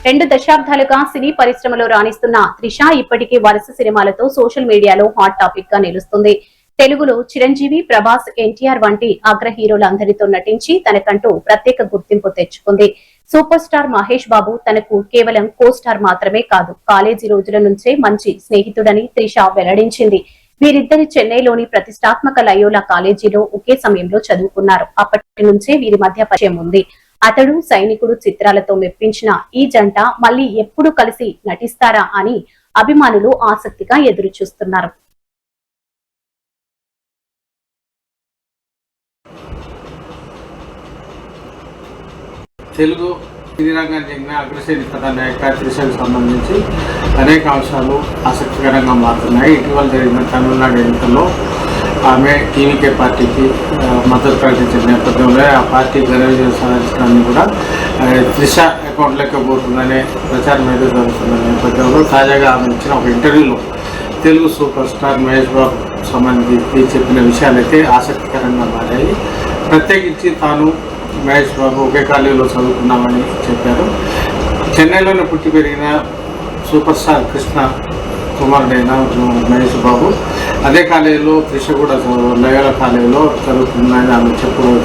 2 దశాబ్దాలుగా సినీ పరిశ్రమలో రాణిస్తున్న త్రిష ఇప్పటికీ వరుస సినిమాలతో సోషల్ మీడియాలో హాట్ టాపిక్ గా నిలుస్తుంది. తెలుగులో చిరంజీవి, ప్రభాస్, ఎన్టీఆర్ వంటి అగ్ర హీరోలందరితో నటించి తనకంటూ ప్రత్యేక గుర్తింపు తెచ్చుకుంది. సూపర్ స్టార్ మహేష్ బాబు తనకు కేవలం కో స్టార్ మాత్రమే కాదు, కాలేజీ రోజుల నుంచే మంచి స్నేహితుడని త్రిష వెల్లడించింది. వీరిద్దరి చెన్నైలోని ప్రతిష్టాత్మక లయోలా కాలేజీలో ఒకే సమయంలో చదువుకున్నారు. అప్పటి నుంచే వీరి మధ్య పరిచయం ఉంది. అతడు, సైనికుడు చిత్రాలతో మెప్పించిన ఈ జంట మళ్లీ ఎప్పుడు కలిసి నటిస్తారా అని అభిమానులు ఆసక్తిగా ఎదురు చూస్తున్నారు. తెలుగు సినీ రంగానికి చెందిన అగ్రశ్రేణి కథానాయిక త్రిషకు సంబంధించి అనేక అంశాలు ఆసక్తికరంగా మారుతున్నాయి. ఇటీవల జరిగిన తమిళనాడు ఎన్నికల్లో ఆమె టీవీకే పార్టీకి మద్దతు ప్రకటించిన నేపథ్యంలో ఆ పార్టీ ఘన విజయం సాధించడాన్ని కూడా త్రిష అకౌంట్లోకి పోతుందనే ప్రచారం అయితే జరుగుతున్న నేపథ్యంలో తాజాగా ఆమె ఇచ్చిన ఒక ఇంటర్వ్యూలో తెలుగు సూపర్ స్టార్ మహేష్ బాబు సంబంధించి చెప్పిన విషయాలైతే ఆసక్తికరంగా మారాయి. ప్రత్యేకించి తాను మహేష్ బాబు ఒకే కాలేజీలో చదువుకున్నామని చెప్పారు. చెన్నైలోనే పుట్టి పెరిగిన సూపర్ స్టార్ కృష్ణ కుమారుడైన మహేష్ బాబు అదే కాలేజీలో త్రిష కూడా లయోలా కాలేజీలో చదువుతుందని ఆమె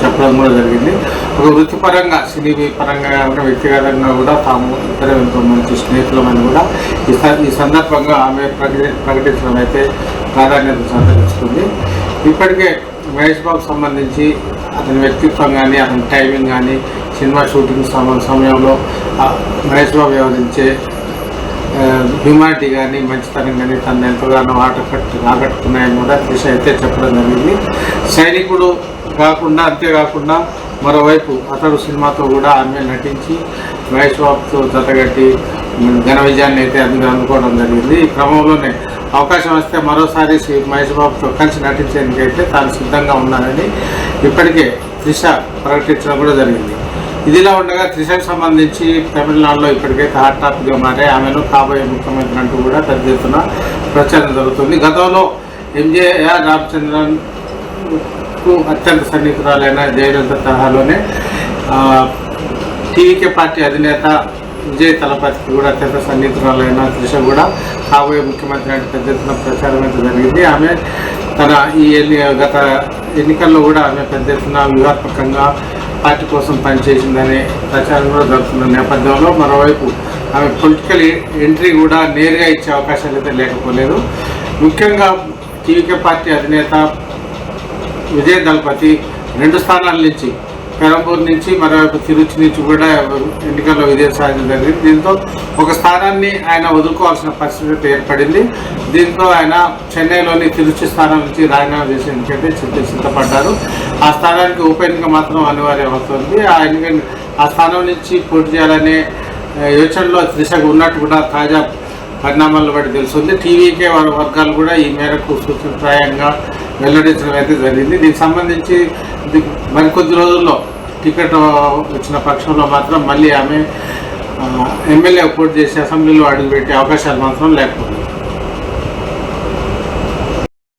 చెప్పడం కూడా జరిగింది. ఒక వృత్తిపరంగా సినీ పరంగా వ్యక్తిగతంగా కూడా తాము ఇతర ఎంతో మంచి స్నేహితులమని కూడా ఈ సందర్భంగా ఆమె ప్రకటించడం అయితే ప్రాధాన్యత సంతరించుకుంది. ఇప్పటికే మహేష్ బాబు సంబంధించి అతని వ్యక్తిత్వం కానీ అతని టైమింగ్ కానీ సినిమా షూటింగ్ సమయంలో మహేష్ బాబు వ్యవహరించే హ్యూమానిటీ కానీ మంచితనం కానీ తను ఎంతగానో ఆకట్టుకున్నాయని కూడా త్రిష అయితే చెప్పడం జరిగింది. సైనికుడు అంతేకాకుండా మరోవైపు అతడు సినిమాతో కూడా ఆమె నటించి మహేష్ బాబుతో జతగట్టి ఘన విజయాన్ని అయితే అందుకోవడం జరిగింది. ఈ క్రమంలోనే అవకాశం వస్తే మరోసారి మహేష్ బాబుతో కలిసి నటించేందుకైతే తాను సిద్ధంగా ఉన్నానని ఇప్పటికే త్రిష ప్రకటించడం కూడా జరిగింది. ఇదిలా ఉండగా త్రిషకు సంబంధించి తమిళనాడులో ఇప్పటికైతే హాట్ టాపిక్గా మారే ఆమెను కాబోయే ముఖ్యమంత్రి అంటూ కూడా పెద్ద ఎత్తున ప్రచారం జరుగుతుంది. గతంలో ఎంజేఆర్ రామచంద్రన్కు అత్యంత సన్నిహితురాలైన జయలలిత తరహాలోనే టీవీకే పార్టీ అధినేత విజయ్ తలపతికి కూడా అత్యంత సన్నిహితురాలైన త్రిష కూడా కాబోయే ముఖ్యమంత్రి అంటే పెద్ద ఎత్తున ప్రచారం అయితే జరిగింది. ఆమె తన గత ఎన్నికల్లో కూడా ఆమె పెద్ద ఎత్తున వ్యూహాత్మకంగా పార్టీ కోసం పనిచేసిందనే ప్రచారం కూడా జరుగుతున్న నేపథ్యంలో మరోవైపు ఆమె పొలిటికల్ ఎంట్రీ కూడా నేరుగా ఇచ్చే అవకాశాలు అయితే లేకపోలేదు. ముఖ్యంగా టీవీకే పార్టీ అధినేత విజయ్ దళపతి 2 స్థానాల నుంచి పెరంబూర్ నుంచి మరోవైపు తిరుచి నుంచి కూడా ఎన్నికల్లో విజయం సాధించడం జరిగింది. దీంతో ఒక స్థానాన్ని ఆయన వదులుకోవాల్సిన పరిస్థితి ఏర్పడింది. దీంతో ఆయన చెన్నైలోని తిరుచి స్థానం నుంచి రాజీనామా చేసేందుకైతే సిద్ధపడ్డారు. ఆ స్థానానికి ఉప ఎన్నిక మాత్రం అనివార్యం అవుతుంది. ఆ స్థానం నుంచి పోటీ చేయాలనే యోచనలో త్రిషకు ఉన్నట్టు కూడా తాజా పరిణామాలను బట్టి తెలుస్తుంది. టీవీకే వర్గాలు కూడా ఈ మేరకు సూచనప్రాయంగా వెల్లడించడం అయితే జరిగింది. దీనికి సంబంధించి మరికొద్ది రోజుల్లో టికెట్ వచ్చిన పక్షంలో మాత్రం మళ్ళీ ఆమె ఎమ్మెల్యే పోటీ చేసి అసెంబ్లీలో అడుగుపెట్టే అవకాశాలు మాత్రం లేకపోతుంది.